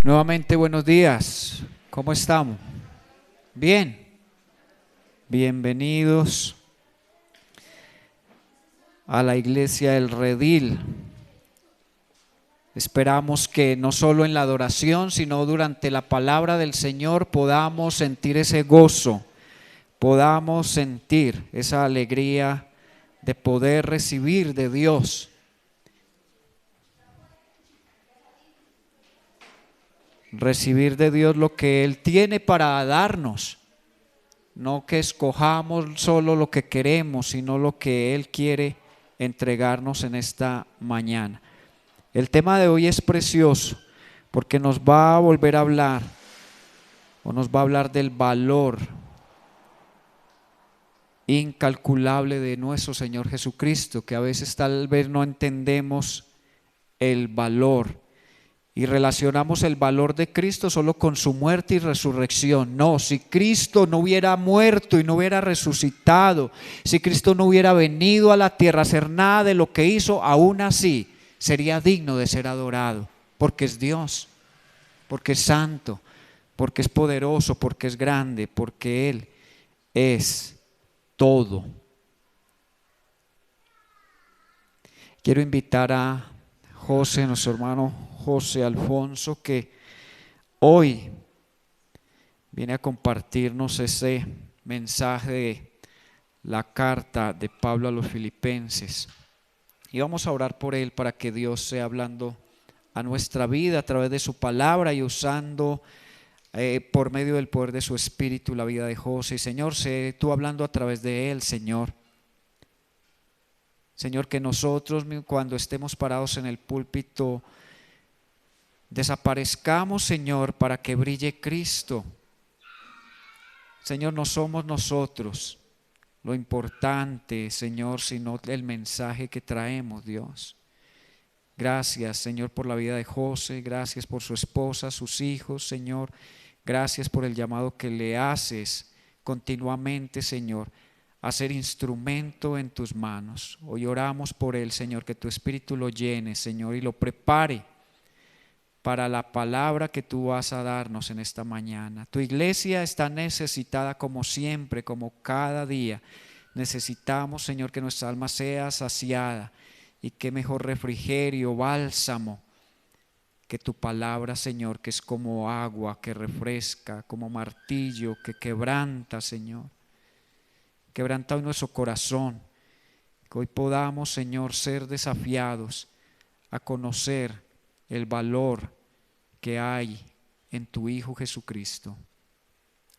Nuevamente buenos días, ¿cómo estamos? Bien, bienvenidos a la iglesia del Redil. Esperamos que no solo en la adoración, sino durante la palabra del Señor podamos sentir ese gozo, podamos sentir esa alegría de poder recibir de Dios. Recibir de Dios lo que Él tiene para darnos. No que escojamos solo lo que queremos, sino lo que Él quiere entregarnos en esta mañana. El tema de hoy es precioso porque nos va a volver a hablar, o nos va a hablar del valor incalculable de nuestro Señor Jesucristo, que a veces tal vez no entendemos el valor y relacionamos el valor de Cristo solo con su muerte y resurrección. No, si Cristo no hubiera muerto y no hubiera resucitado, si Cristo no hubiera venido a la tierra a hacer nada de lo que hizo, aún así sería digno de ser adorado, porque es Dios, porque es santo, porque es poderoso, porque es grande, porque Él es todo. Quiero invitar a José, nuestro hermano José Alfonso, que hoy viene a compartirnos ese mensaje de la carta de Pablo a los Filipenses. Y vamos a orar por él para que Dios sea hablando a nuestra vida a través de su palabra y usando por medio del poder de su espíritu la vida de José. Y Señor, sé tú hablando a través de él, Señor. Señor, que nosotros cuando estemos parados en el púlpito desaparezcamos, Señor, para que brille Cristo. Señor, no somos nosotros lo importante, Señor, sino el mensaje que traemos, Dios. Gracias, Señor, por la vida de José, gracias por su esposa, sus hijos, Señor. Gracias por el llamado que le haces continuamente, Señor, a ser instrumento en tus manos. Hoy oramos por él, Señor, que tu Espíritu lo llene, Señor, y lo prepare para la palabra que tú vas a darnos en esta mañana. Tu iglesia está necesitada como siempre, como cada día. Necesitamos, Señor, que nuestra alma sea saciada, y qué mejor refrigerio, bálsamo, que tu palabra, Señor, que es como agua que refresca, como martillo que quebranta, Señor. Quebranta hoy nuestro corazón, que hoy podamos, Señor, ser desafiados a conocer el valor que hay en tu Hijo Jesucristo.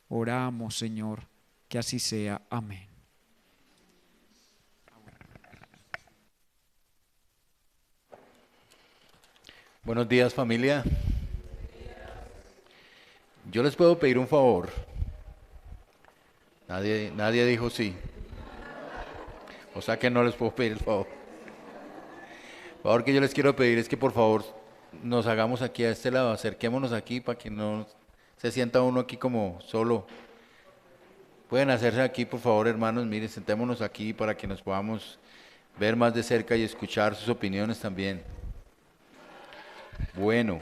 Oramos, Señor, que así sea. Amén. Buenos días, familia. Yo les puedo pedir un favor. Nadie dijo sí. O sea que no les puedo pedir el favor. El favor que yo les quiero pedir es que por favor nos hagamos aquí a este lado, acerquémonos aquí para que no se sienta uno aquí como solo. Pueden hacerse aquí, por favor, hermanos, miren, sentémonos aquí para que nos podamos ver más de cerca y escuchar sus opiniones también. Bueno,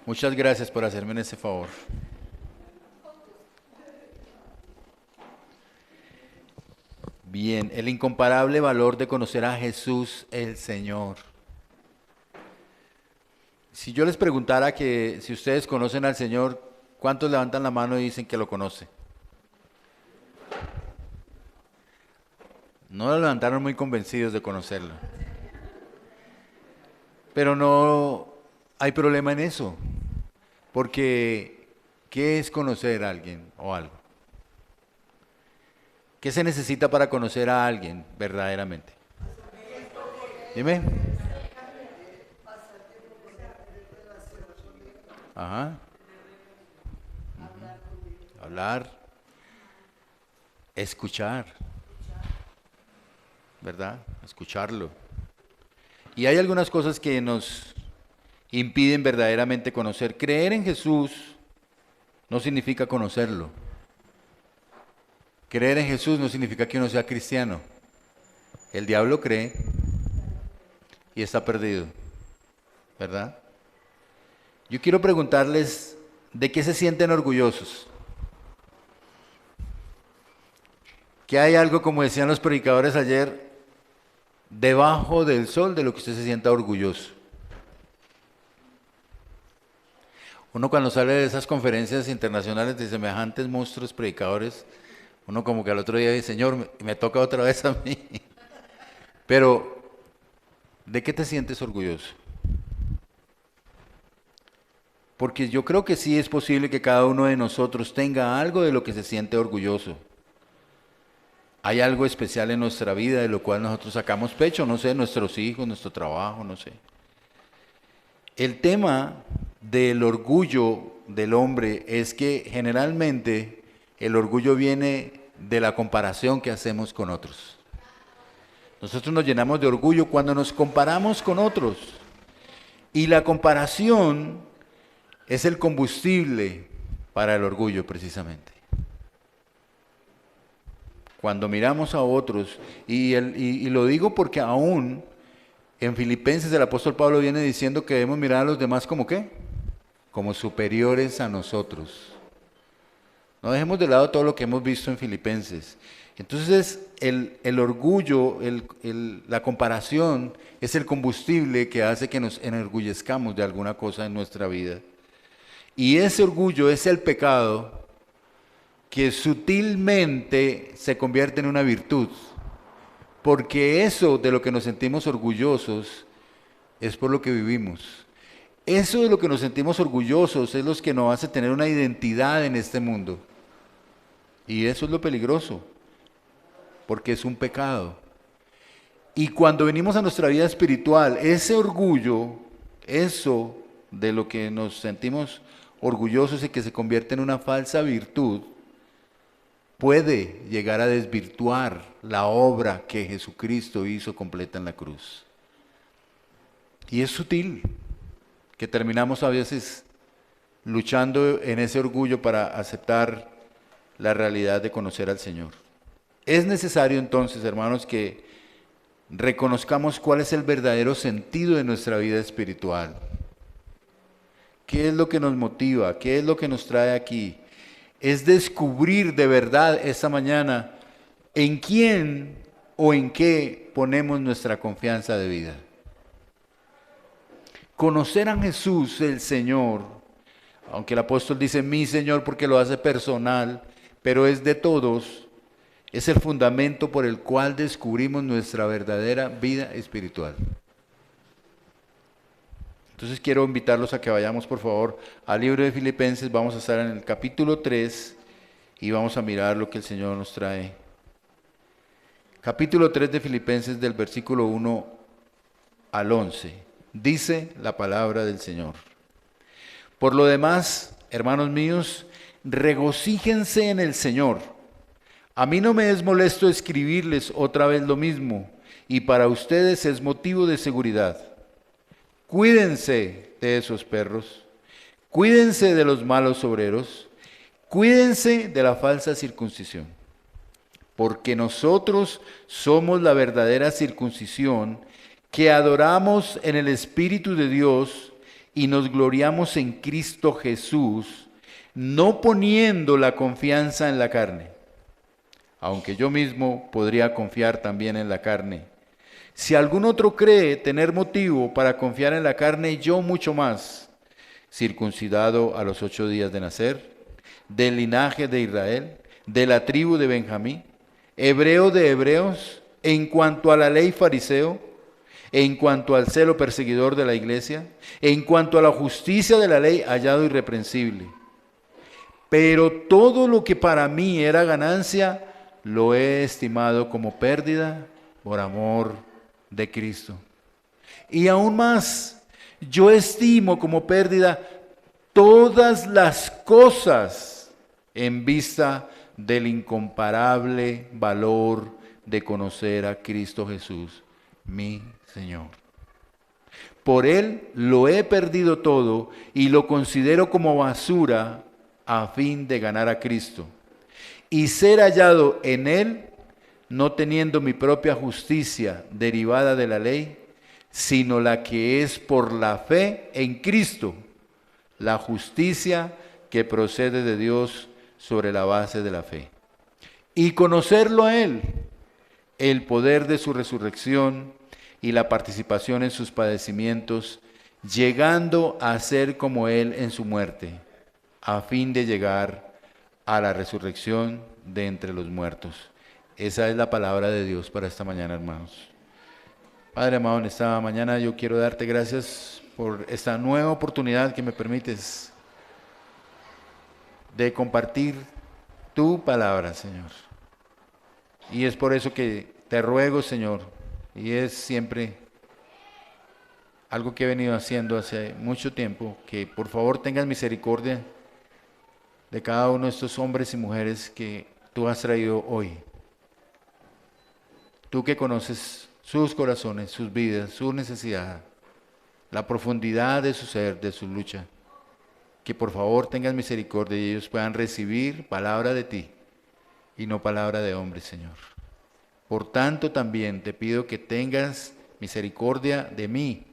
muchas gracias por hacerme ese favor. Bien, el incomparable valor de conocer a Jesús el Señor. Si yo les preguntara que si ustedes conocen al Señor, ¿cuántos levantan la mano y dicen que lo conoce? No lo levantaron muy convencidos de conocerlo. Pero no hay problema en eso, porque ¿qué es conocer a alguien o algo? ¿Qué se necesita para conocer a alguien verdaderamente? Dime. Ajá. Hablar, escuchar, ¿verdad? Escucharlo. Y hay algunas cosas que nos impiden verdaderamente conocer. Creer en Jesús no significa conocerlo. Creer en Jesús no significa que uno sea cristiano. El diablo cree y está perdido, ¿verdad? Yo quiero preguntarles, ¿de qué se sienten orgullosos? Que hay algo, como decían los predicadores ayer, debajo del sol de lo que usted se sienta orgulloso. Uno cuando sale de esas conferencias internacionales de semejantes monstruos predicadores, uno como que al otro día dice, Señor, me toca otra vez a mí. Pero, ¿de qué te sientes orgulloso? Porque yo creo que sí es posible que cada uno de nosotros tenga algo de lo que se siente orgulloso. Hay algo especial en nuestra vida de lo cual nosotros sacamos pecho, no sé, nuestros hijos, nuestro trabajo, no sé. El tema del orgullo del hombre es que generalmente el orgullo viene de la comparación que hacemos con otros. Nosotros nos llenamos de orgullo cuando nos comparamos con otros. Y la comparación es el combustible para el orgullo precisamente. Cuando miramos a otros, y lo digo porque aún en Filipenses el apóstol Pablo viene diciendo que debemos mirar a los demás como ¿qué? Como superiores a nosotros. No dejemos de lado todo lo que hemos visto en Filipenses. Entonces el orgullo, la comparación es el combustible que hace que nos enorgullezcamos de alguna cosa en nuestra vida. Y ese orgullo es el pecado que sutilmente se convierte en una virtud. Porque eso de lo que nos sentimos orgullosos es por lo que vivimos. Eso de lo que nos sentimos orgullosos es lo que nos hace tener una identidad en este mundo. Y eso es lo peligroso, porque es un pecado. Y cuando venimos a nuestra vida espiritual, ese orgullo, eso de lo que nos sentimos orgullosos y que se convierte en una falsa virtud, puede llegar a desvirtuar la obra que Jesucristo hizo completa en la cruz. Y es sutil que terminamos a veces luchando en ese orgullo para aceptar la realidad de conocer al Señor. Es necesario entonces, hermanos, que reconozcamos cuál es el verdadero sentido de nuestra vida espiritual. ¿Qué es lo que nos motiva? ¿Qué es lo que nos trae aquí? Es descubrir de verdad esta mañana en quién o en qué ponemos nuestra confianza de vida. Conocer a Jesús, el Señor, aunque el apóstol dice mi Señor porque lo hace personal, pero es de todos, es el fundamento por el cual descubrimos nuestra verdadera vida espiritual. Entonces quiero invitarlos a que vayamos por favor al libro de Filipenses. Vamos a estar en el capítulo 3 y vamos a mirar lo que el Señor nos trae. Capítulo 3 de Filipenses, del versículo 1 al 11. Dice la palabra del Señor. Por lo demás, hermanos míos, regocíjense en el Señor. A mí no me es molesto escribirles otra vez lo mismo, y para ustedes es motivo de seguridad. Cuídense de esos perros, cuídense de los malos obreros, cuídense de la falsa circuncisión, porque nosotros somos la verdadera circuncisión que adoramos en el Espíritu de Dios y nos gloriamos en Cristo Jesús, no poniendo la confianza en la carne, aunque yo mismo podría confiar también en la carne. Si algún otro cree tener motivo para confiar en la carne, yo mucho más, circuncidado a los 8 días de nacer, del linaje de Israel, de la tribu de Benjamín, hebreo de hebreos, en cuanto a la ley fariseo, en cuanto al celo perseguidor de la iglesia, en cuanto a la justicia de la ley hallado irreprensible. Pero todo lo que para mí era ganancia, lo he estimado como pérdida por amor de Cristo. Y aún más, yo estimo como pérdida todas las cosas en vista del incomparable valor de conocer a Cristo Jesús, mi Señor. Por Él lo he perdido todo y lo considero como basura a fin de ganar a Cristo y ser hallado en Él, no teniendo mi propia justicia derivada de la ley, sino la que es por la fe en Cristo, la justicia que procede de Dios sobre la base de la fe. Y conocerlo a Él, el poder de su resurrección y la participación en sus padecimientos, llegando a ser como Él en su muerte, a fin de llegar a la resurrección de entre los muertos. Esa es la palabra de Dios para esta mañana, hermanos. Padre amado, en esta mañana yo quiero darte gracias por esta nueva oportunidad que me permites de compartir tu palabra, Señor. Y es por eso que te ruego, Señor, y es siempre algo que he venido haciendo hace mucho tiempo, que por favor tengas misericordia de cada uno de estos hombres y mujeres que tú has traído hoy. Tú que conoces sus corazones, sus vidas, su necesidad, la profundidad de su ser, de su lucha, que por favor tengas misericordia y ellos puedan recibir palabra de ti y no palabra de hombre, Señor. Por tanto, también te pido que tengas misericordia de mí,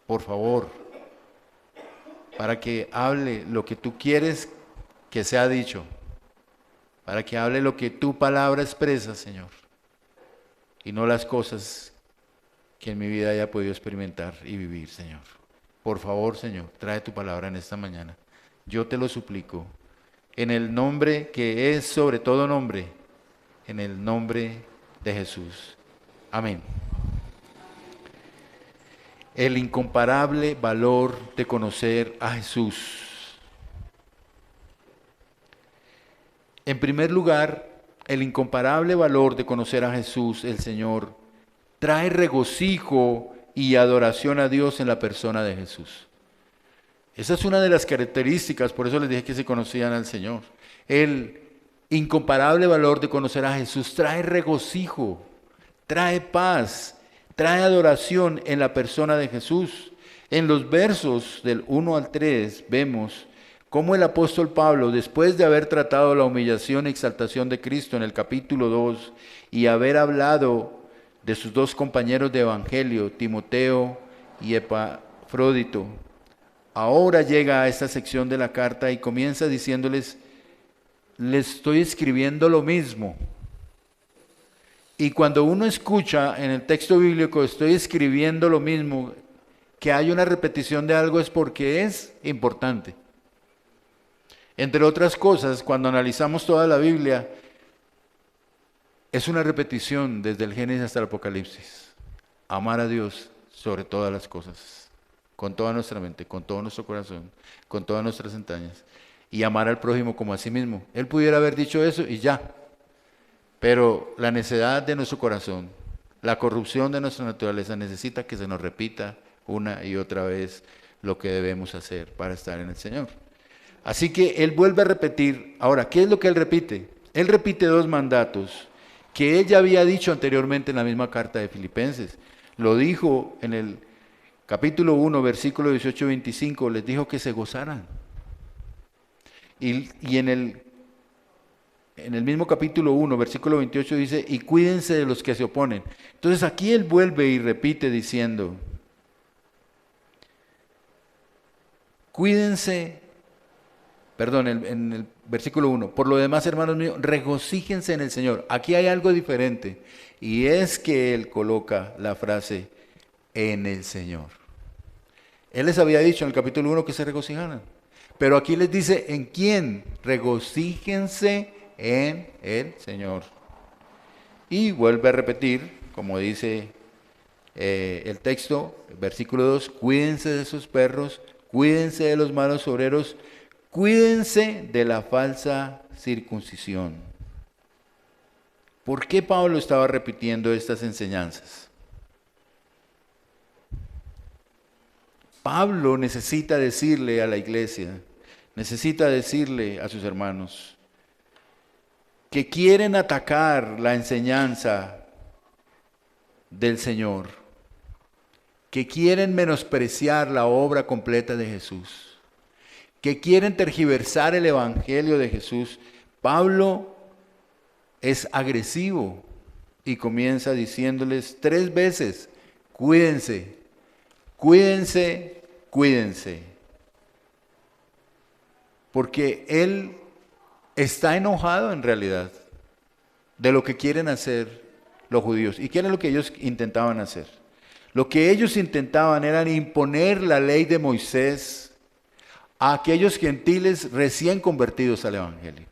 por favor, para que hable lo que tú quieres que sea dicho, para que hable lo que tu palabra expresa, Señor, y no las cosas que en mi vida haya podido experimentar y vivir, Señor. Por favor, Señor, trae tu palabra en esta mañana. Yo te lo suplico, en el nombre que es sobre todo nombre, en el nombre de Jesús. Amén. El incomparable valor de conocer a Jesús. En primer lugar, el incomparable valor de conocer a Jesús, el Señor, trae regocijo y adoración a Dios en la persona de Jesús. Esa es una de las características, por eso les dije que se conocían al Señor. El incomparable valor de conocer a Jesús trae regocijo, trae paz, trae adoración en la persona de Jesús. En los versos del 1 al 3 vemos cómo el apóstol Pablo, después de haber tratado la humillación y exaltación de Cristo en el capítulo 2 y haber hablado de sus dos compañeros de evangelio, Timoteo y Epafrodito, ahora llega a esta sección de la carta y comienza diciéndoles: les estoy escribiendo lo mismo. Y cuando uno escucha en el texto bíblico, estoy escribiendo lo mismo, que hay una repetición de algo es porque es importante. Entre otras cosas, cuando analizamos toda la Biblia, es una repetición desde el Génesis hasta el Apocalipsis. Amar a Dios sobre todas las cosas, con toda nuestra mente, con todo nuestro corazón, con todas nuestras entrañas, y amar al prójimo como a sí mismo. Él pudiera haber dicho eso y ya, pero la necedad de nuestro corazón, la corrupción de nuestra naturaleza necesita que se nos repita una y otra vez lo que debemos hacer para estar en el Señor. Así que Él vuelve a repetir. Ahora, ¿qué es lo que Él repite? Él repite dos mandatos que Él ya había dicho anteriormente en la misma carta de Filipenses. Lo dijo en el capítulo 1, versículo 18-25, les dijo que se gozaran. Y en el mismo capítulo 1, versículo 28 dice: y cuídense de los que se oponen. Entonces aquí Él vuelve y repite diciendo: cuídense. Perdón, en el versículo 1, por lo demás, hermanos míos, regocíjense en el Señor. Aquí hay algo diferente, y es que Él coloca la frase en el Señor. Él les había dicho en el capítulo 1 que se regocijaran, pero aquí les dice: ¿en quién? Regocíjense en el Señor. Y vuelve a repetir, como dice el texto, versículo 2, cuídense de sus perros, cuídense de los malos obreros, cuídense de la falsa circuncisión. ¿Por qué Pablo estaba repitiendo estas enseñanzas? Pablo necesita decirle a la iglesia, necesita decirle a sus hermanos, que quieren atacar la enseñanza del Señor, que quieren menospreciar la obra completa de Jesús, que quieren tergiversar el evangelio de Jesús. Pablo es agresivo y comienza diciéndoles 3 veces: cuídense, cuídense, cuídense. porque él está enojado en realidad de lo que quieren hacer los judíos. ¿Y qué era lo que ellos intentaban hacer? Lo que ellos intentaban era imponer la ley de Moisés a aquellos gentiles recién convertidos al Evangelio,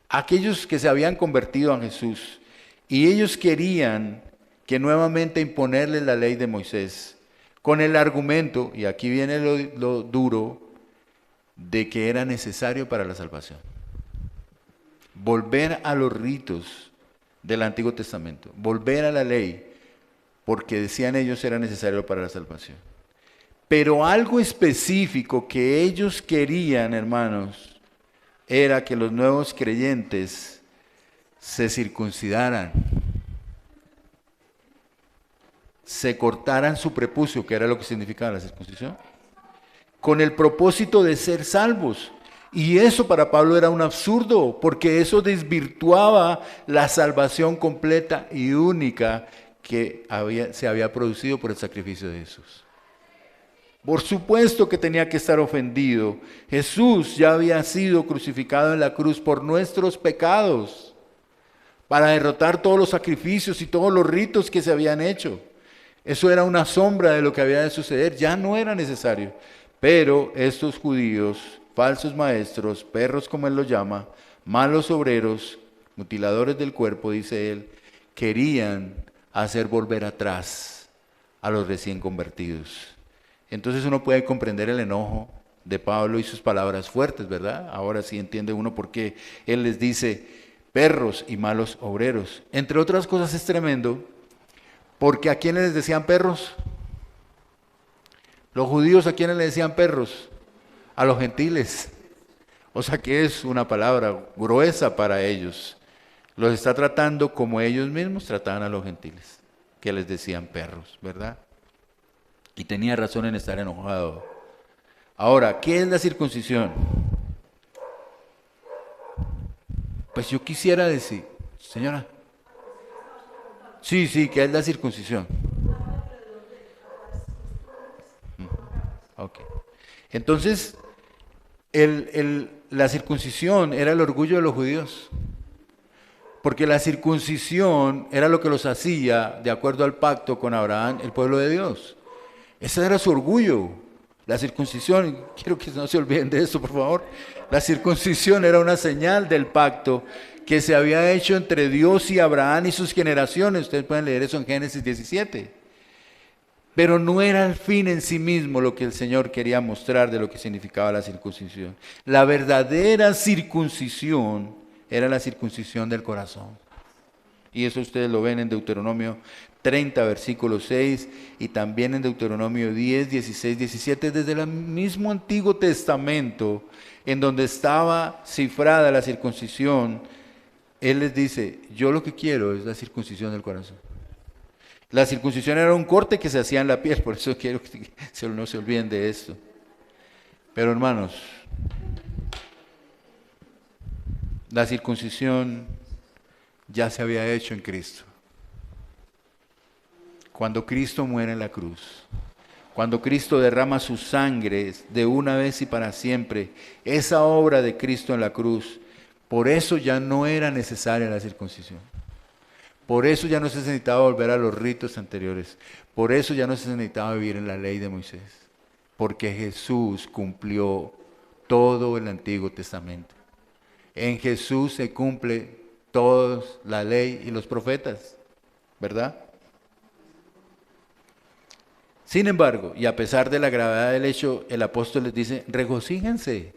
aquellos que se habían convertido a Jesús, y ellos querían que nuevamente imponerles la ley de Moisés, con el argumento, y aquí viene lo duro, de que era necesario para la salvación. Volver a los ritos del Antiguo Testamento, volver a la ley, porque decían ellos era necesario para la salvación. Pero algo específico que ellos querían, hermanos, era que los nuevos creyentes se circuncidaran, se cortaran su prepucio, que era lo que significaba la circuncisión, con el propósito de ser salvos. Y eso para Pablo era un absurdo, porque eso desvirtuaba la salvación completa y única que se había producido por el sacrificio de Jesús. Por supuesto que tenía que estar ofendido. Jesús ya había sido crucificado en la cruz por nuestros pecados, para derrotar todos los sacrificios y todos los ritos que se habían hecho. Eso era una sombra de lo que había de suceder, ya no era necesario. Pero estos judíos, falsos maestros, perros como él los llama, malos obreros, mutiladores del cuerpo, dice él, querían hacer volver atrás a los recién convertidos. Entonces uno puede comprender el enojo de Pablo y sus palabras fuertes, ¿verdad? Ahora sí entiende uno por qué él les dice perros y malos obreros. Entre otras cosas es tremendo, porque ¿a quiénes les decían perros? Los judíos, ¿a quiénes les decían perros? A los gentiles. O sea que es una palabra gruesa para ellos. Los está tratando como ellos mismos trataban a los gentiles, que les decían perros, ¿verdad? Y tenía razón en estar enojado. Ahora, ¿qué es la circuncisión? Pues yo quisiera decir, señora. Sí, ¿qué es la circuncisión? Ok. Entonces, la circuncisión era el orgullo de los judíos. Porque la circuncisión era lo que los hacía, de acuerdo al pacto con Abraham, el pueblo de Dios. Ese era su orgullo, la circuncisión. Quiero que no se olviden de eso, por favor. La circuncisión era una señal del pacto que se había hecho entre Dios y Abraham y sus generaciones. Ustedes pueden leer eso en Génesis 17. Pero no era el fin en sí mismo lo que el Señor quería mostrar de lo que significaba la circuncisión. La verdadera circuncisión era la circuncisión del corazón. Y eso ustedes lo ven en Deuteronomio 30, versículo 6, y también en Deuteronomio 10, 16, 17, desde el mismo Antiguo Testamento, en donde estaba cifrada la circuncisión. Él les dice, yo lo que quiero es la circuncisión del corazón. La circuncisión era un corte que se hacía en la piel, por eso quiero que no se olviden de esto. Pero hermanos, la circuncisión ya se había hecho en Cristo. Cuando Cristo muere en la cruz, cuando Cristo derrama su sangre de una vez y para siempre, esa obra de Cristo en la cruz, por eso ya no era necesaria la circuncisión. Por eso ya no se necesitaba volver a los ritos anteriores. Por eso ya no se necesitaba vivir en la ley de Moisés. Porque Jesús cumplió todo el Antiguo Testamento. En Jesús se cumple toda la ley y los profetas, ¿verdad? Sin embargo, y a pesar de la gravedad del hecho, el apóstol les dice, regocíjense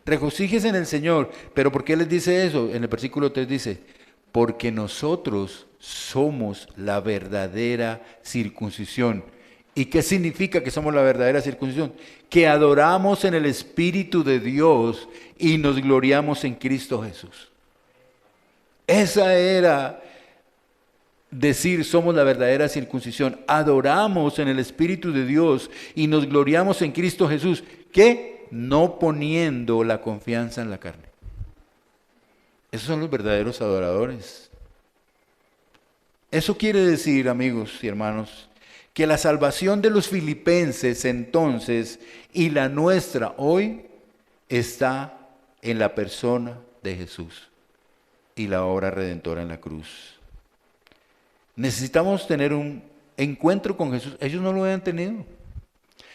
en el Señor. ¿Pero por qué les dice eso? En el versículo 3 dice, porque nosotros somos la verdadera circuncisión. ¿Y qué significa que somos la verdadera circuncisión? Que adoramos en el Espíritu de Dios y nos gloriamos en Cristo Jesús. Esa era decir somos la verdadera circuncisión. Adoramos en el Espíritu de Dios y nos gloriamos en Cristo Jesús. ¿Qué? No poniendo la confianza en la carne. Esos son los verdaderos adoradores. Eso quiere decir, amigos y hermanos, que la salvación de los filipenses entonces y la nuestra hoy está en la persona de Jesús y la obra redentora en la cruz. Necesitamos tener un encuentro con Jesús. Ellos no lo habían tenido.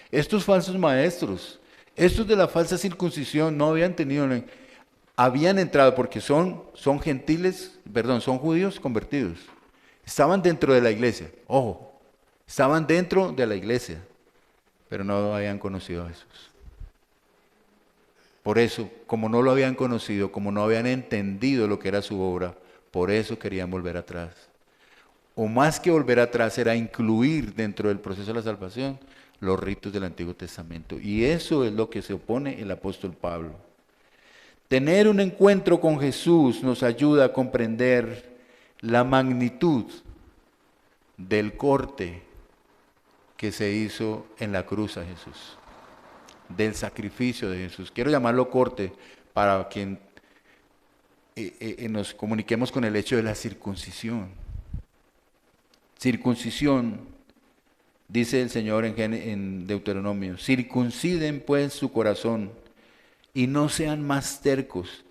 Estos falsos maestros, estos de la falsa circuncisión no habían tenido, habían entrado porque son gentiles, perdón, son judíos convertidos. Estaban dentro de la iglesia, ojo, estaban dentro de la iglesia, pero no habían conocido a Jesús. Por eso, como no lo habían conocido, como no habían entendido lo que era su obra, por eso querían volver atrás. O más que volver atrás era incluir dentro del proceso de la salvación los ritos del Antiguo Testamento. Y eso es lo que se opone el apóstol Pablo. Tener un encuentro con Jesús nos ayuda a comprender la magnitud del corte que se hizo en la cruz a Jesús, del sacrificio de Jesús. Quiero llamarlo corte para que nos comuniquemos con el hecho de la circuncisión. Circuncisión, dice el Señor en Deuteronomio, circunciden pues su corazón y no sean más tercos,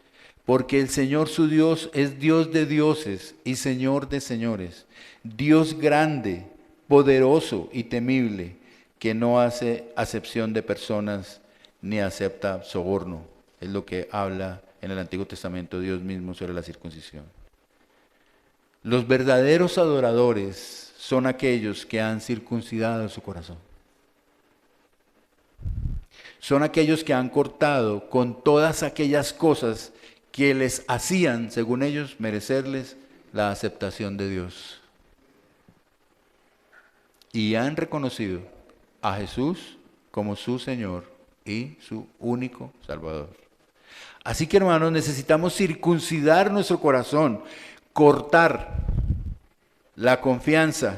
porque el Señor su Dios es Dios de dioses y Señor de señores, Dios grande, poderoso y temible, que no hace acepción de personas ni acepta soborno. Es lo que habla en el Antiguo Testamento Dios mismo sobre la circuncisión. Los verdaderos adoradores son aquellos que han circuncidado su corazón. Son aquellos que han cortado con todas aquellas cosas que les hacían, según ellos, merecerles la aceptación de Dios. Y han reconocido a Jesús como su Señor y su único Salvador. Así que, hermanos, necesitamos circuncidar nuestro corazón, cortar la confianza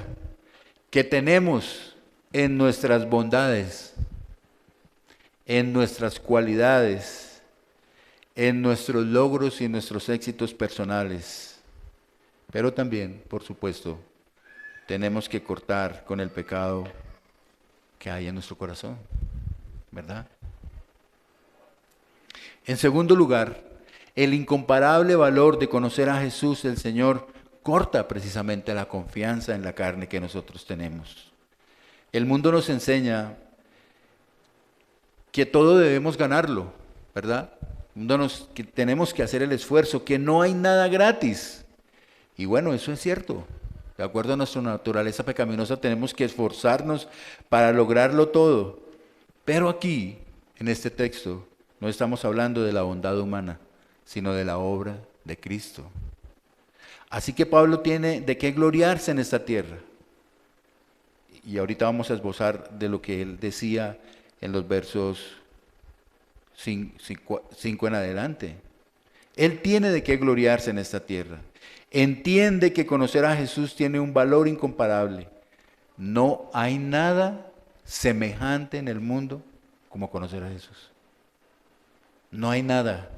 que tenemos en nuestras bondades, en nuestras cualidades, en nuestros logros y en nuestros éxitos personales. Pero también, por supuesto, tenemos que cortar con el pecado que hay en nuestro corazón, ¿verdad? En segundo lugar, el incomparable valor de conocer a Jesús el Señor corta precisamente la confianza en la carne que nosotros tenemos. El mundo nos enseña que todo debemos ganarlo, ¿verdad? Que tenemos que hacer el esfuerzo, que no hay nada gratis. Y bueno, eso es cierto. De acuerdo a nuestra naturaleza pecaminosa, tenemos que esforzarnos para lograrlo todo. Pero aquí, en este texto, no estamos hablando de la bondad humana, sino de la obra de Cristo. Así que Pablo tiene de qué gloriarse en esta tierra. Y ahorita vamos a esbozar de lo que él decía en los versos 5 en adelante. Él tiene de qué gloriarse en esta tierra. Entiende que conocer a Jesús tiene un valor incomparable. No hay nada semejante en el mundo como conocer a Jesús. No hay nada.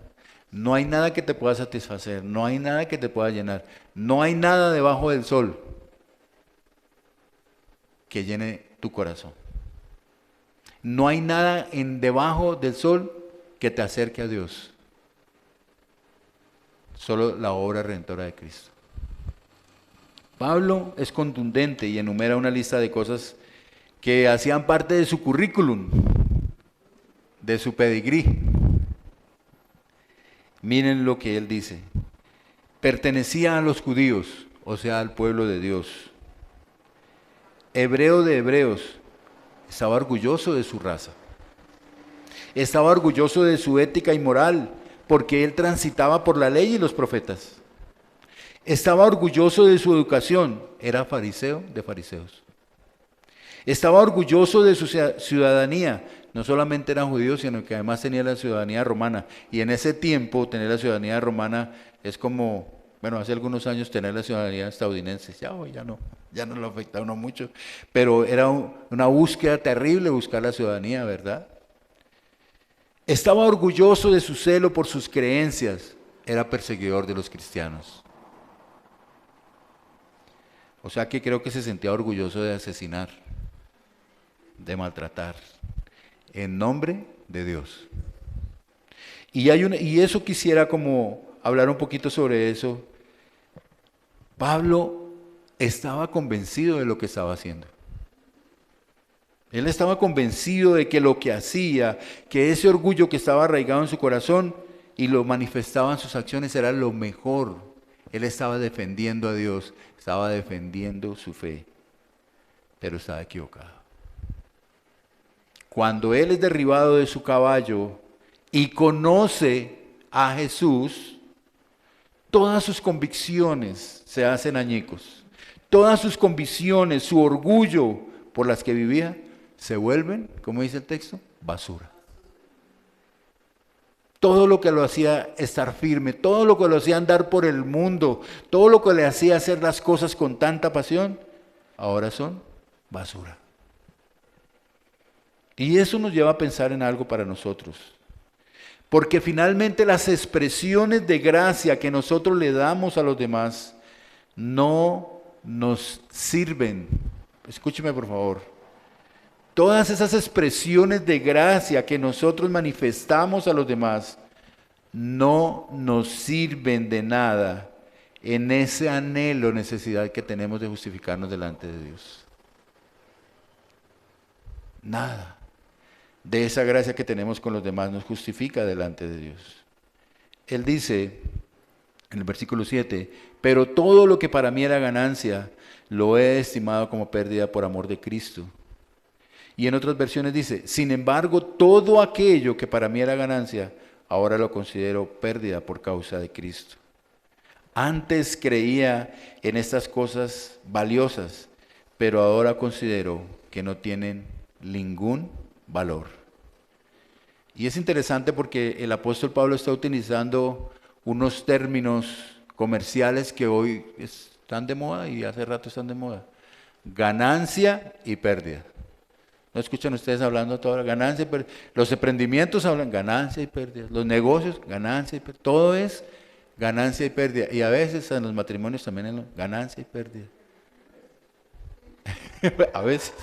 No hay nada que te pueda satisfacer. No hay nada que te pueda llenar. No hay nada debajo del sol que llene tu corazón. No hay nada debajo del sol que te acerque a Dios. Solo la obra redentora de Cristo. Pablo es contundente y enumera una lista de cosas que hacían parte de su currículum, de su pedigrí. Miren lo que él dice. Pertenecía a los judíos, o sea, al pueblo de Dios. Hebreo de hebreos, estaba orgulloso de su raza. Estaba orgulloso de su ética y moral, porque él transitaba por la ley y los profetas. Estaba orgulloso de su educación, era fariseo de fariseos. Estaba orgulloso de su ciudadanía, no solamente era judío, sino que además tenía la ciudadanía romana. Y en ese tiempo, tener la ciudadanía romana es como, bueno, hace algunos años tener la ciudadanía estadounidense. Ya no lo afecta a uno mucho, pero era una búsqueda terrible buscar la ciudadanía, ¿verdad? Estaba orgulloso de su celo por sus creencias, era perseguidor de los cristianos. O sea que creo que se sentía orgulloso de asesinar, de maltratar, en nombre de Dios. Y eso quisiera como hablar un poquito sobre eso. Pablo estaba convencido de lo que estaba haciendo. Él estaba convencido de que lo que hacía, que ese orgullo que estaba arraigado en su corazón y lo manifestaba en sus acciones era lo mejor. Él estaba defendiendo a Dios, estaba defendiendo su fe, pero estaba equivocado. Cuando él es derribado de su caballo y conoce a Jesús, todas sus convicciones se hacen añicos. Todas sus convicciones, su orgullo por las que vivía, se vuelven, como dice el texto, basura. Todo lo que lo hacía estar firme, todo lo que lo hacía andar por el mundo, todo lo que le hacía hacer las cosas con tanta pasión, ahora son basura. Y eso nos lleva a pensar en algo para nosotros. Porque finalmente las expresiones de gracia que nosotros le damos a los demás no nos sirven. Escúcheme por favor. Todas esas expresiones de gracia que nosotros manifestamos a los demás no nos sirven de nada en ese anhelo, necesidad que tenemos de justificarnos delante de Dios. Nada de esa gracia que tenemos con los demás nos justifica delante de Dios. Él dice en el versículo 7, pero todo lo que para mí era ganancia, lo he estimado como pérdida por amor de Cristo. Y en otras versiones dice, sin embargo, todo aquello que para mí era ganancia, ahora lo considero pérdida por causa de Cristo. Antes creía en estas cosas valiosas, pero ahora considero que no tienen ningún valor. Y es interesante porque el apóstol Pablo está utilizando unos términos comerciales que hoy están de moda y hace rato están de moda. Ganancia y pérdida. ¿No escuchan ustedes hablando toda la ganancia y pérdida? Los emprendimientos hablan ganancia y pérdida. Los negocios, ganancia y pérdida. Todo es ganancia y pérdida. Y a veces en los matrimonios también es ganancia y pérdida. a veces.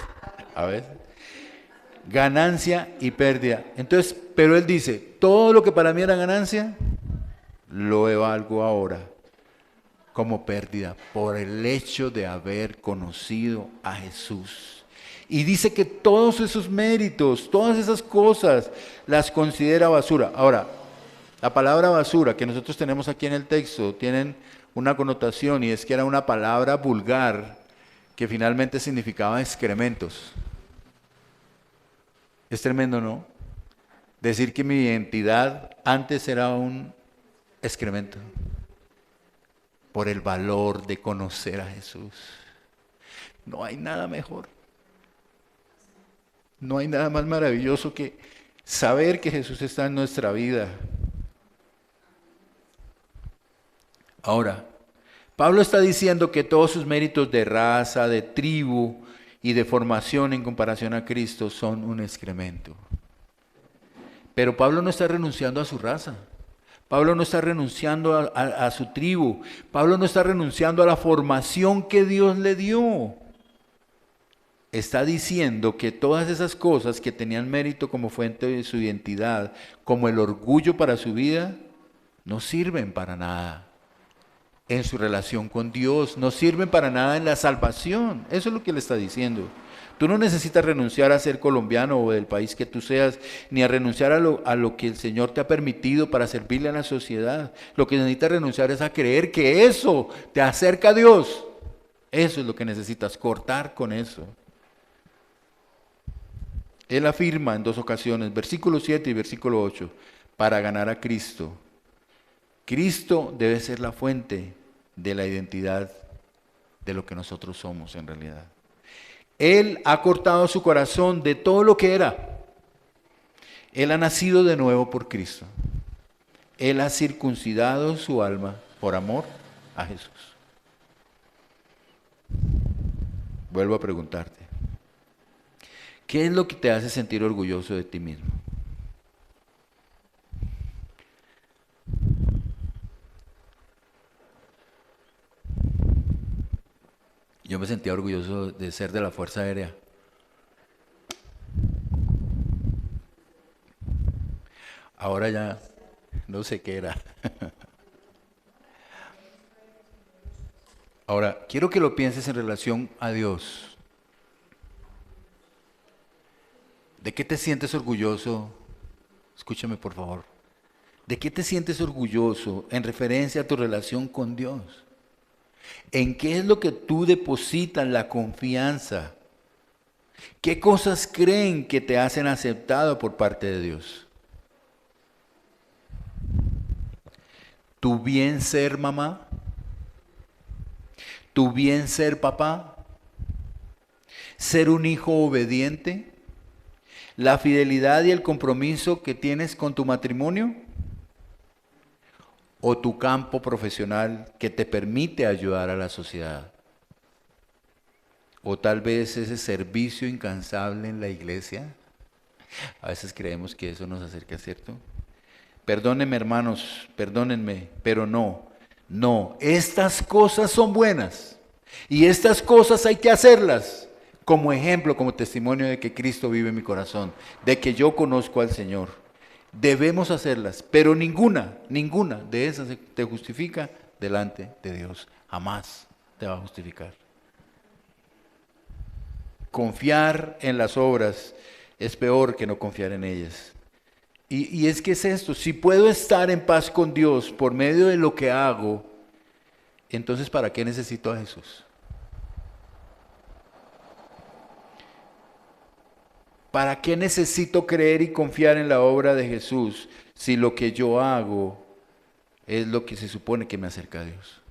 Ganancia y pérdida. Entonces, pero él dice, todo lo que para mí era ganancia, lo evalúo ahora como pérdida por el hecho de haber conocido a Jesús. Y dice que todos esos méritos, todas esas cosas, las considera basura. Ahora, la palabra basura que nosotros tenemos aquí en el texto, tienen una connotación y es que era una palabra vulgar que finalmente significaba excrementos. Es tremendo, ¿no? Decir que mi identidad antes era un excremento por el valor de conocer a Jesús. No hay nada mejor. No hay nada más maravilloso que saber que Jesús está en nuestra vida. Ahora, Pablo está diciendo que todos sus méritos de raza, de tribu y de formación en comparación a Cristo son un excremento. Pero Pablo no está renunciando a su raza. Pablo no está renunciando a su tribu. Pablo no está renunciando a la formación que Dios le dio. Está diciendo que todas esas cosas que tenían mérito como fuente de su identidad, como el orgullo para su vida, no sirven para nada en su relación con Dios, no sirven para nada en la salvación. Eso es lo que él está diciendo. Tú no necesitas renunciar a ser colombiano o del país que tú seas, ni a renunciar a lo que el Señor te ha permitido para servirle a la sociedad. Lo que necesitas renunciar es a creer que eso te acerca a Dios. Eso es lo que necesitas, cortar con eso. Él afirma en dos ocasiones, versículo 7 y versículo 8, para ganar a Cristo. Cristo debe ser la fuente de la identidad de lo que nosotros somos en realidad. Él ha cortado su corazón de todo lo que era. Él ha nacido de nuevo por Cristo. Él ha circuncidado su alma por amor a Jesús. Vuelvo a preguntarte. ¿Qué es lo que te hace sentir orgulloso de ti mismo? Yo me sentía orgulloso de ser de la Fuerza Aérea. Ahora ya No sé qué era. Ahora, quiero que lo pienses en relación a Dios. ¿De qué te sientes orgulloso? Escúchame, por favor. ¿De qué te sientes orgulloso en referencia a tu relación con Dios? ¿En qué es lo que tú depositas la confianza? ¿Qué cosas creen que te hacen aceptado por parte de Dios? ¿Tu bien ser mamá? ¿Tu bien ser papá? ¿Ser un hijo obediente? ¿La fidelidad y el compromiso que tienes con tu matrimonio? ¿O tu campo profesional que te permite ayudar a la sociedad? ¿O tal vez ese servicio incansable en la iglesia? A veces creemos que eso nos acerca, ¿cierto? Perdónenme, hermanos, perdónenme, pero no, no, estas cosas son buenas y estas cosas hay que hacerlas como ejemplo, como testimonio de que Cristo vive en mi corazón, de que yo conozco al Señor. Debemos hacerlas, pero ninguna de esas te justifica delante de Dios. Jamás te va a justificar. Confiar en las obras es peor que no confiar en ellas. Y es que es esto, si puedo estar en paz con Dios por medio de lo que hago, entonces ¿para qué necesito a Jesús? ¿Para qué necesito creer y confiar en la obra de Jesús si lo que yo hago es lo que se supone que me acerca a Dios?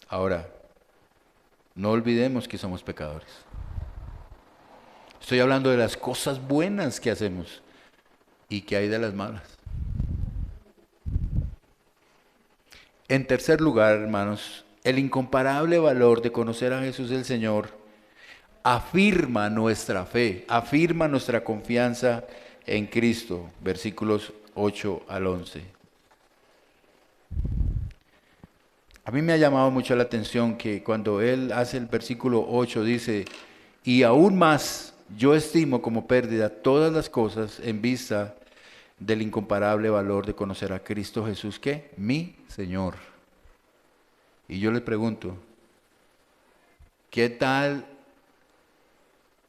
Ahora, no olvidemos que somos pecadores. Estoy hablando de las cosas buenas que hacemos y que hay de las malas. En tercer lugar, hermanos, el incomparable valor de conocer a Jesús el Señor afirma nuestra fe, afirma nuestra confianza en Cristo. Versículos 8 al 11. A mí me ha llamado mucho la atención que cuando él hace el versículo 8 dice, y aún más yo estimo como pérdida todas las cosas en vista del incomparable valor de conocer a Cristo Jesús, ¿qué? Mi Señor. Y yo le pregunto, ¿qué tal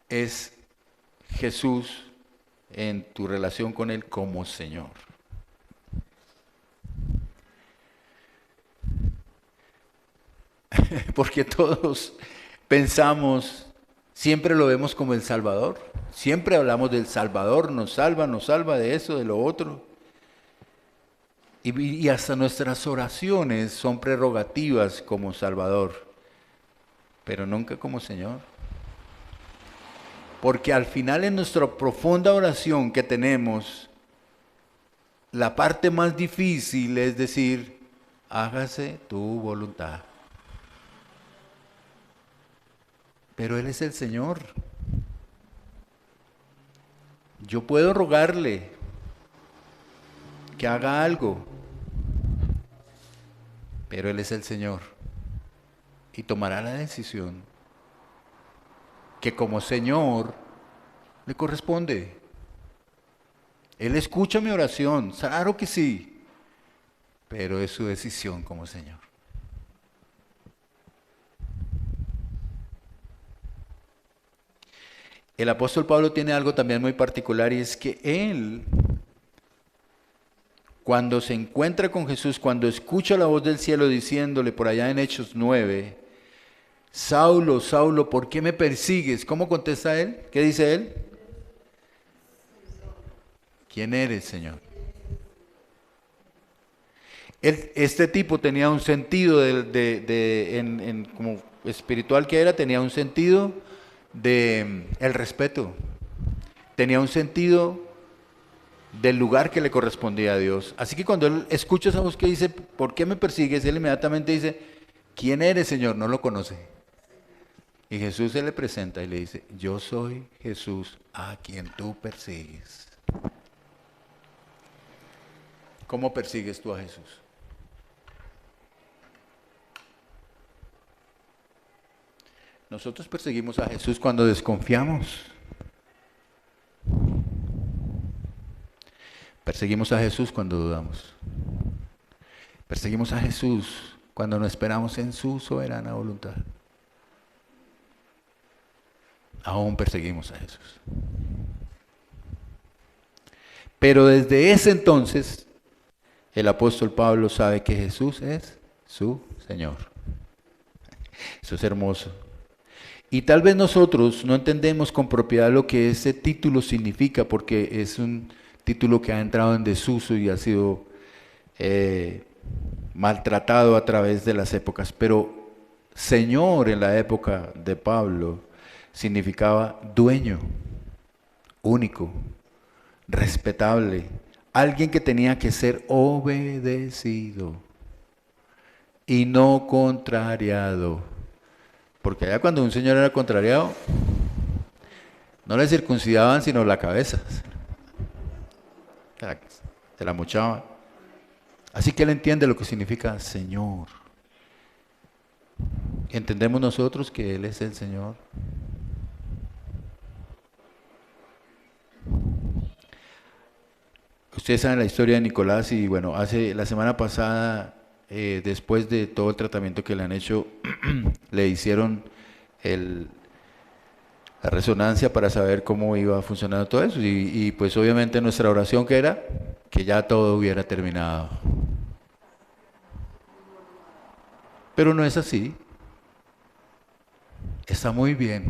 es Jesús en tu relación con Él como Señor? Porque todos pensamos, siempre lo vemos como el Salvador. Siempre hablamos del Salvador, nos salva de eso, de lo otro. Y hasta nuestras oraciones son prerrogativas como Salvador, pero nunca como Señor. Porque al final en nuestra profunda oración que tenemos, la parte más difícil es decir, hágase tu voluntad. Pero Él es el Señor. Yo puedo rogarle que haga algo, pero Él es el Señor y tomará la decisión que como Señor le corresponde. Él escucha mi oración, claro que sí, pero es su decisión como Señor. El apóstol Pablo tiene algo también muy particular y es que él, cuando se encuentra con Jesús, cuando escucha la voz del cielo diciéndole por allá en Hechos 9, Saulo, Saulo, ¿por qué me persigues? ¿Cómo contesta él? ¿Qué dice él? ¿Quién eres, Señor? Este tipo tenía un sentido como espiritual que era, tenía un sentido de el respeto, tenía un sentido del lugar que le correspondía a Dios. Así que cuando él escucha esa voz que dice, ¿por qué me persigues? Él inmediatamente dice, ¿quién eres, Señor? No lo conoce. Y Jesús se le presenta y le dice, yo soy Jesús a quien tú persigues. ¿Cómo persigues tú a Jesús? Nosotros perseguimos a Jesús cuando desconfiamos. Perseguimos a Jesús cuando dudamos. Perseguimos a Jesús cuando no esperamos en su soberana voluntad. Aún perseguimos a Jesús. Pero desde ese entonces, el apóstol Pablo sabe que Jesús es su Señor. Eso es hermoso. Y tal vez nosotros no entendemos con propiedad lo que ese título significa, porque es un título que ha entrado en desuso y ha sido maltratado a través de las épocas. Pero Señor en la época de Pablo significaba dueño, único, respetable, alguien que tenía que ser obedecido y no contrariado. Porque allá cuando un señor era contrariado, no le circuncidaban sino la cabeza, se la mochaban. Así que él entiende lo que significa Señor. ¿Entendemos nosotros que Él es el Señor? Ustedes saben la historia de Nicolás y bueno, la semana pasada, después de todo el tratamiento que le han hecho, le hicieron la resonancia para saber cómo iba funcionando todo eso y pues obviamente nuestra oración que era que ya todo hubiera terminado. Pero no es así. Está muy bien.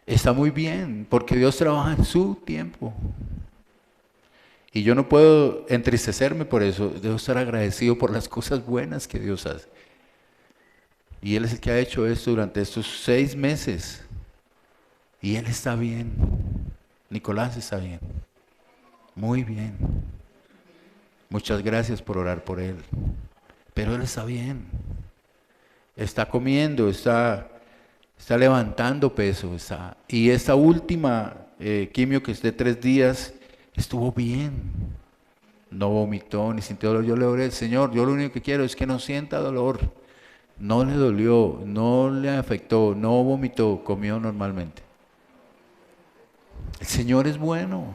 Está muy bien, porque Dios trabaja en su tiempo. Y yo no puedo entristecerme por eso. Debo estar agradecido por las cosas buenas que Dios hace. Y Él es el que ha hecho esto durante estos 6 meses. Y Él está bien. Nicolás está bien. Muy bien. Muchas gracias por orar por él. Pero él está bien. Está comiendo, está levantando peso. Y esta última quimio que es de 3 días estuvo bien. No vomitó ni sintió dolor. Yo le oré, Señor, yo lo único que quiero es que no sienta dolor. No le dolió, no le afectó, no vomitó, comió normalmente. El Señor es bueno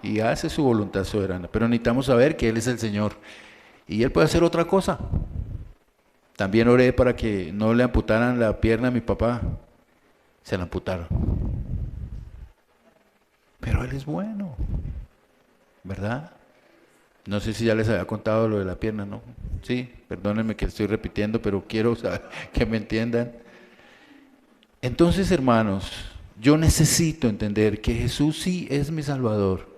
y hace su voluntad soberana, pero necesitamos saber que Él es el Señor y Él puede hacer otra cosa. También oré para que no le amputaran la pierna a mi papá, se la amputaron. Pero Él es bueno, ¿verdad? No sé si ya les había contado lo de la pierna, ¿no? Sí, perdónenme que estoy repitiendo, pero quiero que me entiendan. Entonces, hermanos, yo necesito entender que Jesús sí es mi Salvador,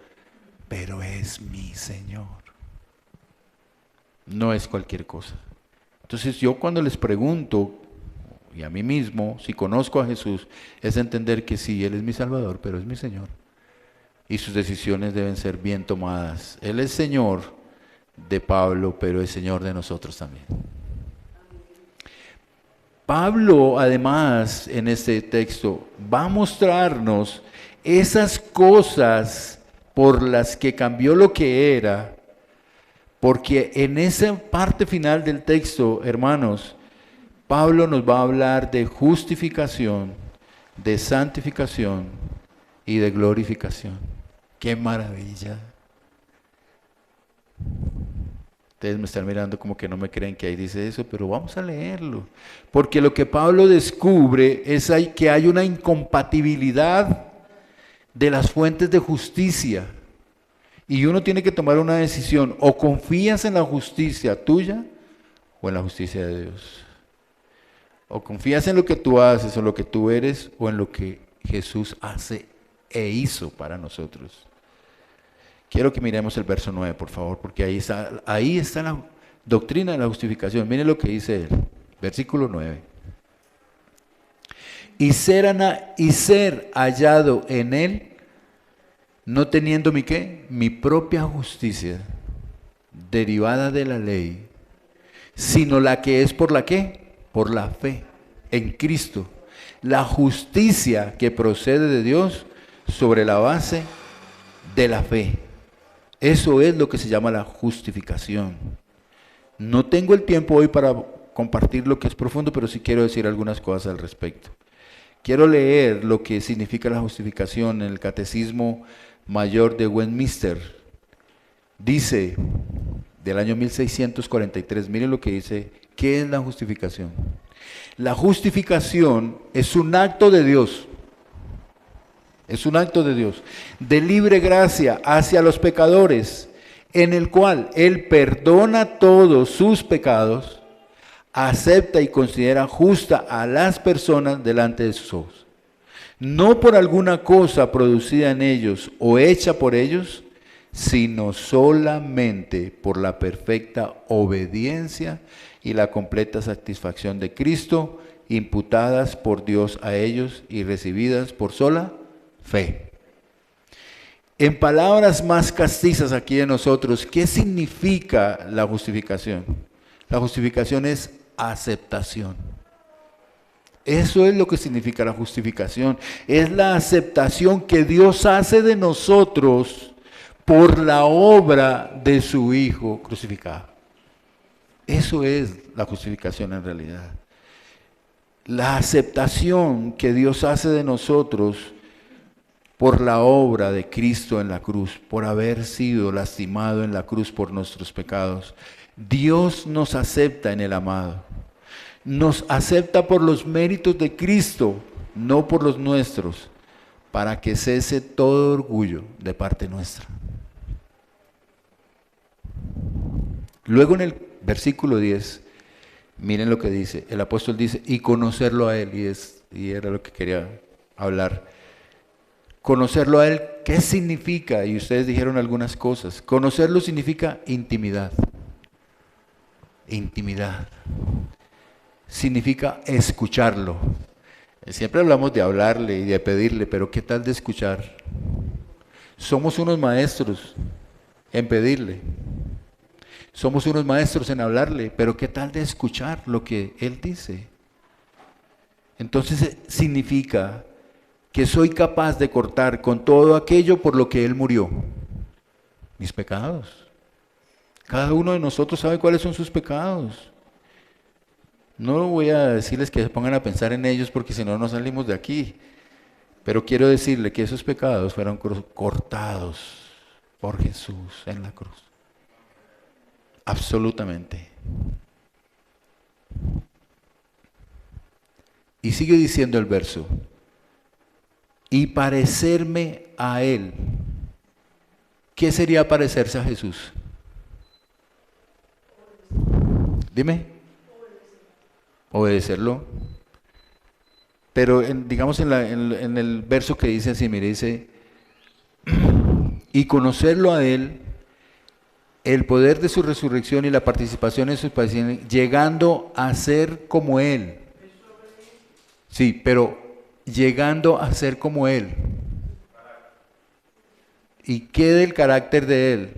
pero es mi Señor. No es cualquier cosa. Entonces, yo cuando les pregunto, y a mí mismo, si conozco a Jesús, es entender que sí, Él es mi Salvador, pero es mi Señor. Y sus decisiones deben ser bien tomadas. Él es Señor de Pablo, pero es Señor de nosotros también. Pablo, además, en este texto, va a mostrarnos esas cosas por las que cambió lo que era, porque en esa parte final del texto, hermanos, Pablo nos va a hablar de justificación, de santificación y de glorificación. ¡Qué maravilla! Ustedes me están mirando como que no me creen que ahí dice eso, pero vamos a leerlo. Porque lo que Pablo descubre es que hay una incompatibilidad de las fuentes de justicia. Y uno tiene que tomar una decisión. O confías en la justicia tuya o en la justicia de Dios. O confías en lo que tú haces o lo que tú eres o en lo que Jesús hace e hizo para nosotros. Quiero que miremos el verso 9, por favor, porque ahí está la doctrina de la justificación. Miren lo que dice él, versículo 9. Y ser hallado en él, no teniendo mi propia justicia, derivada de la ley, sino la que es por la ¿qué? Por la fe en Cristo. La justicia que procede de Dios sobre la base de la fe. Eso es lo que se llama la justificación. No tengo el tiempo hoy para compartir lo que es profundo, pero sí quiero decir algunas cosas al respecto. Quiero leer lo que significa la justificación en el Catecismo Mayor de Westminster, dice, del año 1643, miren lo que dice, ¿qué es la justificación? La justificación es un acto de Dios, es un acto de Dios, de libre gracia hacia los pecadores, en el cual Él perdona todos sus pecados, acepta y considera justa a las personas delante de sus ojos. No por alguna cosa producida en ellos o hecha por ellos, sino solamente por la perfecta obediencia y la completa satisfacción de Cristo, imputadas por Dios a ellos y recibidas por sola fe. En palabras más castizas aquí de nosotros, ¿qué significa la justificación? La justificación es aceptación. Eso es lo que significa la justificación. Es la aceptación que Dios hace de nosotros por la obra de su Hijo crucificado. Eso es la justificación en realidad. La aceptación que Dios hace de nosotros por la obra de Cristo en la cruz, por haber sido lastimado en la cruz por nuestros pecados. Dios nos acepta en el amado. Nos acepta por los méritos de Cristo, no por los nuestros, para que cese todo orgullo de parte nuestra. Luego en el versículo 10, miren lo que dice, el apóstol dice, y conocerlo a Él, y era lo que quería hablar. Conocerlo a Él, ¿qué significa? Y ustedes dijeron algunas cosas. Conocerlo significa intimidad. Intimidad. Significa escucharlo. Siempre hablamos de hablarle y de pedirle, pero ¿qué tal de escuchar? Somos unos maestros en pedirle. Somos unos maestros en hablarle, pero ¿qué tal de escuchar lo que Él dice? Entonces significa que soy capaz de cortar con todo aquello por lo que Él murió. Mis pecados. Cada uno de nosotros sabe cuáles son sus pecados. No voy a decirles que se pongan a pensar en ellos porque si no, no salimos de aquí. Pero quiero decirle que esos pecados fueron cortados por Jesús en la cruz. Absolutamente. Y sigue diciendo el verso. Y parecerme a Él. ¿Qué sería parecerse a Jesús? Dime. Obedecerlo. Pero digamos en el verso que dice así, mire, dice, y conocerlo a Él, el poder de su resurrección y la participación en sus pasiones, llegando a ser como Él. Sí, pero llegando a ser como Él. ¿Y qué del carácter de Él?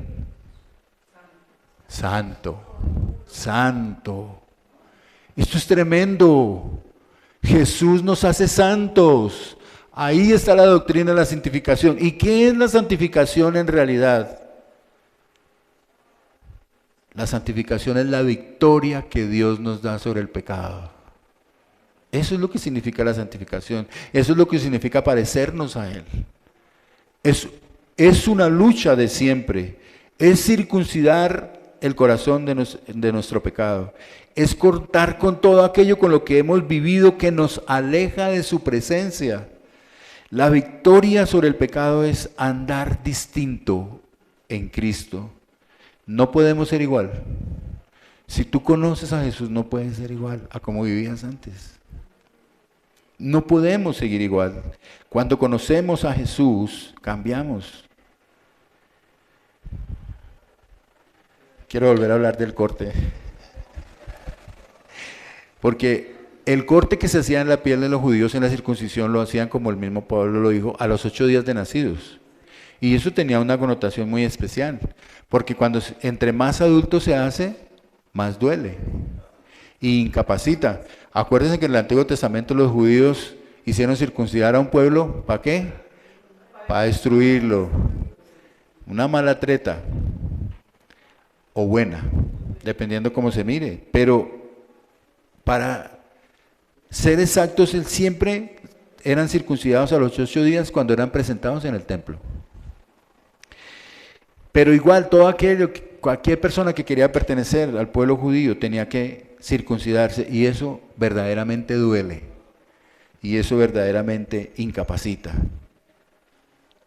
Santo. Santo. Esto es tremendo. Jesús nos hace santos. Ahí está la doctrina de la santificación. ¿Y qué es la santificación en realidad? La santificación es la victoria que Dios nos da sobre el pecado. Eso es lo que significa la santificación. Eso es lo que significa parecernos a Él. Es una lucha de siempre. Es circuncidar el corazón de nuestro pecado. Es cortar con todo aquello con lo que hemos vivido que nos aleja de su presencia. La victoria sobre el pecado es andar distinto en Cristo. No podemos ser igual. Si tú conoces a Jesús, no puedes ser igual a como vivías antes. No podemos seguir igual. Cuando conocemos a Jesús, cambiamos. Quiero volver a hablar del corte. Porque el corte que se hacía en la piel de los judíos en la circuncisión lo hacían, como el mismo Pablo lo dijo, a los 8 días de nacidos. Y eso tenía una connotación muy especial. Porque entre más adulto se hace, más duele. Y incapacita. Acuérdense que en el Antiguo Testamento los judíos hicieron circuncidar a un pueblo, ¿para qué? Para destruirlo. Una mala treta. O buena, dependiendo cómo se mire. Pero para ser exactos, siempre eran circuncidados a los 8 días cuando eran presentados en el templo. Pero igual, cualquier persona que quería pertenecer al pueblo judío tenía que circuncidarse, y eso verdaderamente duele, y eso verdaderamente incapacita.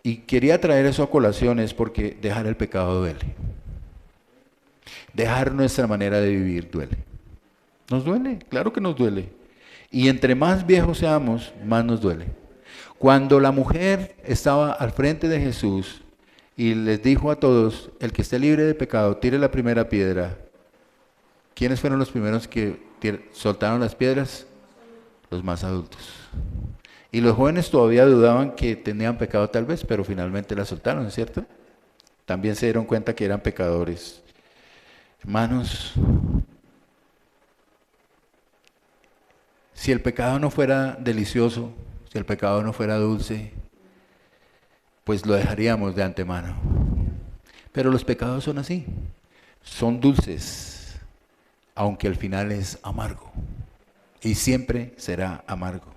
Y quería traer eso a colación es porque dejar el pecado duele. Dejar nuestra manera de vivir duele. Nos duele, claro que nos duele. Y entre más viejos seamos, más nos duele. Cuando la mujer estaba al frente de Jesús y les dijo a todos, el que esté libre de pecado, tire la primera piedra. ¿Quiénes fueron los primeros que soltaron las piedras? Los más adultos. Y los jóvenes todavía dudaban que tenían pecado tal vez, pero finalmente la soltaron, ¿cierto? También se dieron cuenta que eran pecadores. Hermanos, si el pecado no fuera delicioso, si el pecado no fuera dulce, pues lo dejaríamos de antemano. Pero los pecados son así, son dulces, aunque al final es amargo. Y siempre será amargo.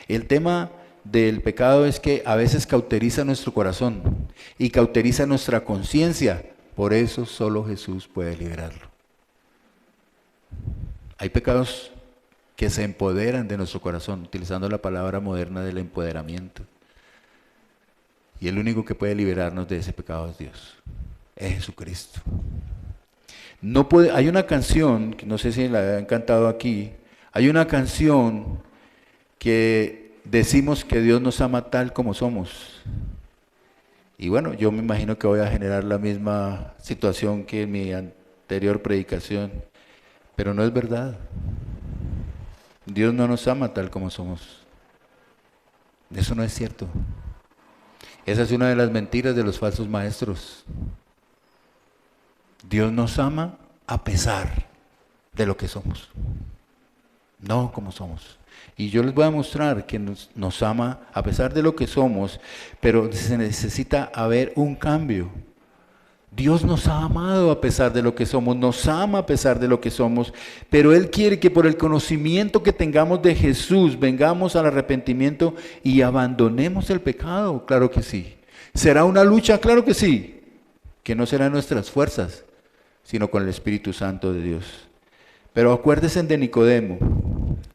El tema del pecado es que a veces cauteriza nuestro corazón y cauteriza nuestra conciencia. Por eso solo Jesús puede liberarlo. Hay pecados que se empoderan de nuestro corazón, utilizando la palabra moderna del empoderamiento. Y el único que puede liberarnos de ese pecado es Dios, es Jesucristo. Hay una canción, que no sé si la han cantado aquí, hay una canción que decimos que Dios nos ama tal como somos. Y bueno, yo me imagino que voy a generar la misma situación que en mi anterior predicación, pero no es verdad. Dios no nos ama tal como somos. Eso no es cierto. Esa es una de las mentiras de los falsos maestros. Dios nos ama a pesar de lo que somos, no como somos. Y yo les voy a mostrar que nos ama a pesar de lo que somos, pero se necesita haber un cambio. Dios nos ha amado a pesar de lo que somos, nos ama a pesar de lo que somos, pero Él quiere que por el conocimiento que tengamos de Jesús, vengamos al arrepentimiento y abandonemos el pecado, claro que sí. ¿Será una lucha? Claro que sí, que no será en nuestras fuerzas, sino con el Espíritu Santo de Dios. Pero acuérdense de Nicodemo.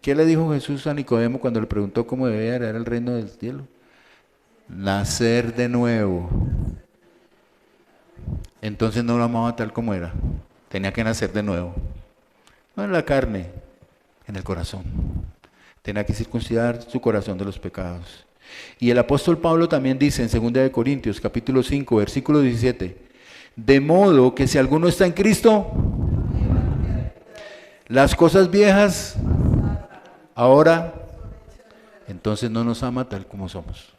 ¿Qué le dijo Jesús a Nicodemo cuando le preguntó cómo debía heredar el reino del cielo? Nacer de nuevo. Entonces no lo amaba tal como era. Tenía que nacer de nuevo. No en la carne, en el corazón. Tenía que circuncidar su corazón de los pecados. Y el apóstol Pablo también dice en 2 Corintios capítulo 5, versículo 17, de modo que si alguno está en Cristo, las cosas viejas ahora, entonces no nos ama tal como somos.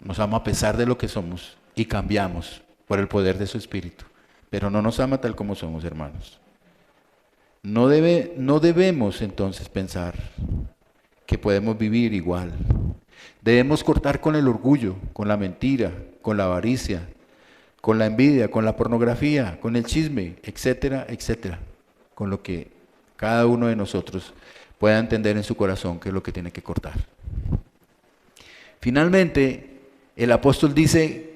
Nos ama a pesar de lo que somos y cambiamos por el poder de su Espíritu. Pero no nos ama tal como somos, hermanos. No debemos entonces pensar que podemos vivir igual. Debemos cortar con el orgullo, con la mentira, con la avaricia, con la envidia, con la pornografía, con el chisme, etcétera, etcétera. Con lo que cada uno de nosotros pueda entender en su corazón que es lo que tiene que cortar. Finalmente, el apóstol dice,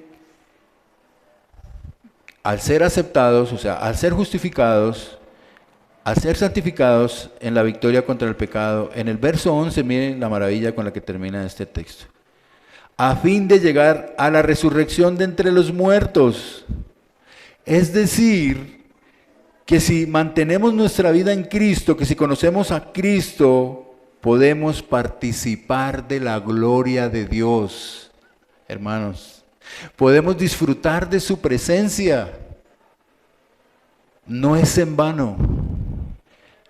al ser aceptados, o sea, al ser justificados, al ser santificados en la victoria contra el pecado, en el verso 11, miren la maravilla con la que termina este texto. A fin de llegar a la resurrección de entre los muertos. Es decir, que si mantenemos nuestra vida en Cristo, que si conocemos a Cristo, podemos participar de la gloria de Dios, hermanos. Podemos disfrutar de su presencia. No es en vano.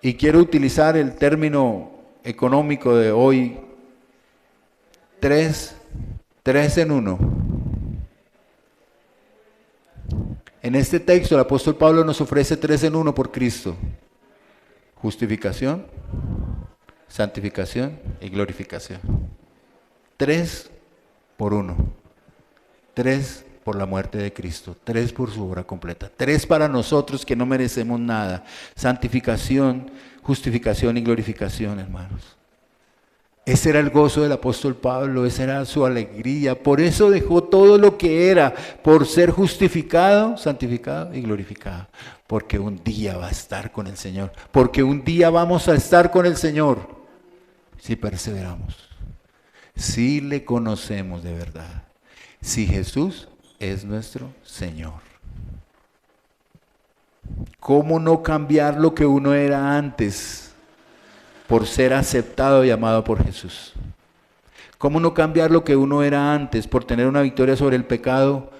Y quiero utilizar el término económico de hoy, tres en uno. En este texto el apóstol Pablo nos ofrece 3 en 1 por Cristo. Justificación, santificación y glorificación. 3 por 1. 3 por la muerte de Cristo. 3 por su obra completa. 3 para nosotros que no merecemos nada. Santificación, justificación y glorificación, hermanos. Ese era el gozo del apóstol Pablo, esa era su alegría. Por eso dejó todo lo que era, por ser justificado, santificado y glorificado. Porque un día va a estar con el Señor. Porque un día vamos a estar con el Señor. Si perseveramos. Si le conocemos de verdad. Si Jesús es nuestro Señor. ¿Cómo no cambiar lo que uno era antes? Por ser aceptado y amado por Jesús. ¿Cómo no cambiar lo que uno era antes por tener una victoria sobre el pecado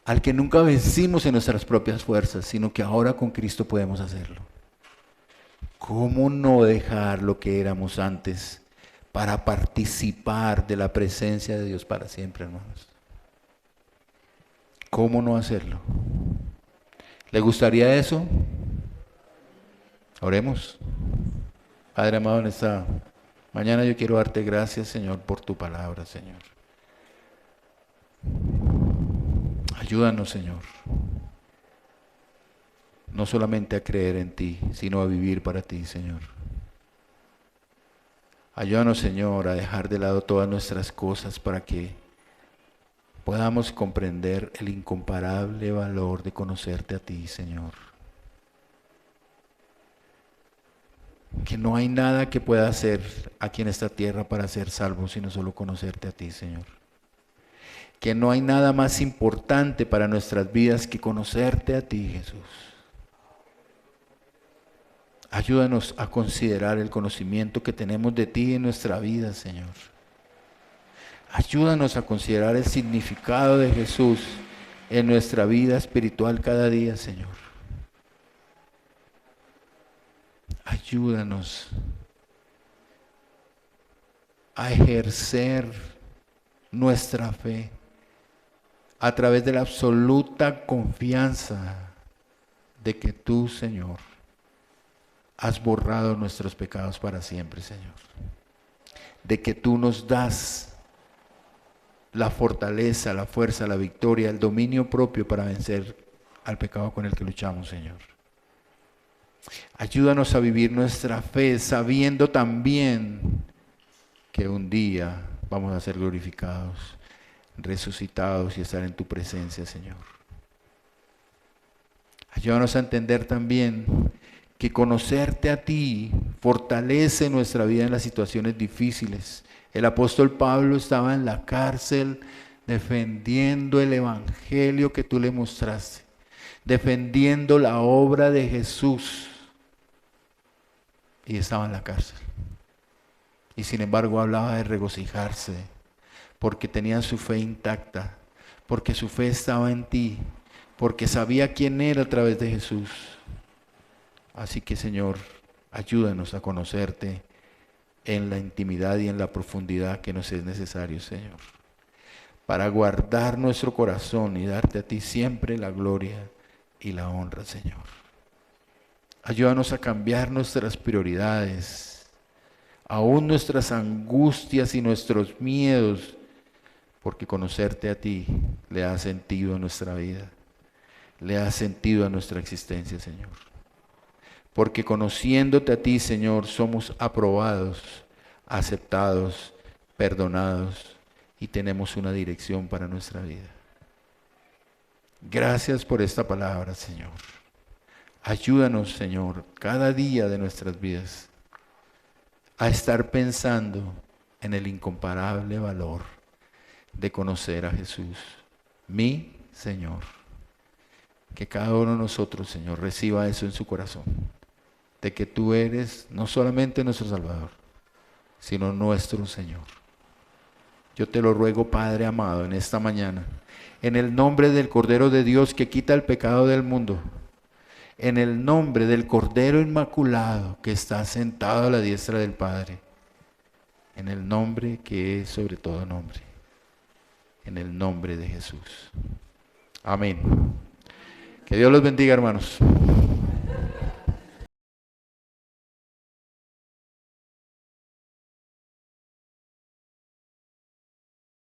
al que nunca vencimos en nuestras propias fuerzas, sino que ahora con Cristo podemos hacerlo? ¿Cómo no dejar lo que éramos antes para participar de la presencia de Dios para siempre, hermanos? ¿Cómo no hacerlo? ¿Le gustaría eso? Oremos. Padre amado, en esta mañana yo quiero darte gracias, Señor, por tu palabra, Señor. Ayúdanos, Señor, no solamente a creer en ti, sino a vivir para ti, Señor. Ayúdanos, Señor, a dejar de lado todas nuestras cosas para que podamos comprender el incomparable valor de conocerte a ti, Señor. Que no hay nada que pueda hacer aquí en esta tierra para ser salvo, sino solo conocerte a ti, Señor. Que no hay nada más importante para nuestras vidas que conocerte a ti, Jesús. Ayúdanos a considerar el conocimiento que tenemos de ti en nuestra vida, Señor. Ayúdanos a considerar el significado de Jesús en nuestra vida espiritual cada día, Señor. Ayúdanos a ejercer nuestra fe a través de la absoluta confianza de que tú, Señor, has borrado nuestros pecados para siempre, Señor. De que tú nos das la fortaleza, la fuerza, la victoria, el dominio propio para vencer al pecado con el que luchamos, Señor. Ayúdanos a vivir nuestra fe sabiendo también que un día vamos a ser glorificados, resucitados y estar en tu presencia, Señor. Ayúdanos a entender también que conocerte a ti fortalece nuestra vida en las situaciones difíciles. El apóstol Pablo estaba en la cárcel defendiendo el evangelio que tú le mostraste, defendiendo la obra de Jesús. Y estaba en la cárcel. Y sin embargo hablaba de regocijarse, porque tenía su fe intacta, porque su fe estaba en ti, porque sabía quién era a través de Jesús. Así que, Señor, ayúdanos a conocerte en la intimidad y en la profundidad que nos es necesario, Señor, para guardar nuestro corazón y darte a ti siempre la gloria y la honra, Señor. Ayúdanos a cambiar nuestras prioridades, aún nuestras angustias y nuestros miedos, porque conocerte a ti le da sentido a nuestra vida, le da sentido a nuestra existencia, Señor. Porque conociéndote a ti, Señor, somos aprobados, aceptados, perdonados y tenemos una dirección para nuestra vida. Gracias por esta palabra, Señor. Ayúdanos, Señor, cada día de nuestras vidas a estar pensando en el incomparable valor de conocer a Jesús, mi Señor. Que cada uno de nosotros, Señor, reciba eso en su corazón, de que tú eres no solamente nuestro Salvador, sino nuestro Señor. Yo te lo ruego, Padre amado, en esta mañana, en el nombre del Cordero de Dios que quita el pecado del mundo, en el nombre del Cordero Inmaculado que está sentado a la diestra del Padre, en el nombre que es sobre todo nombre, en el nombre de Jesús. Amén. Que Dios los bendiga, hermanos.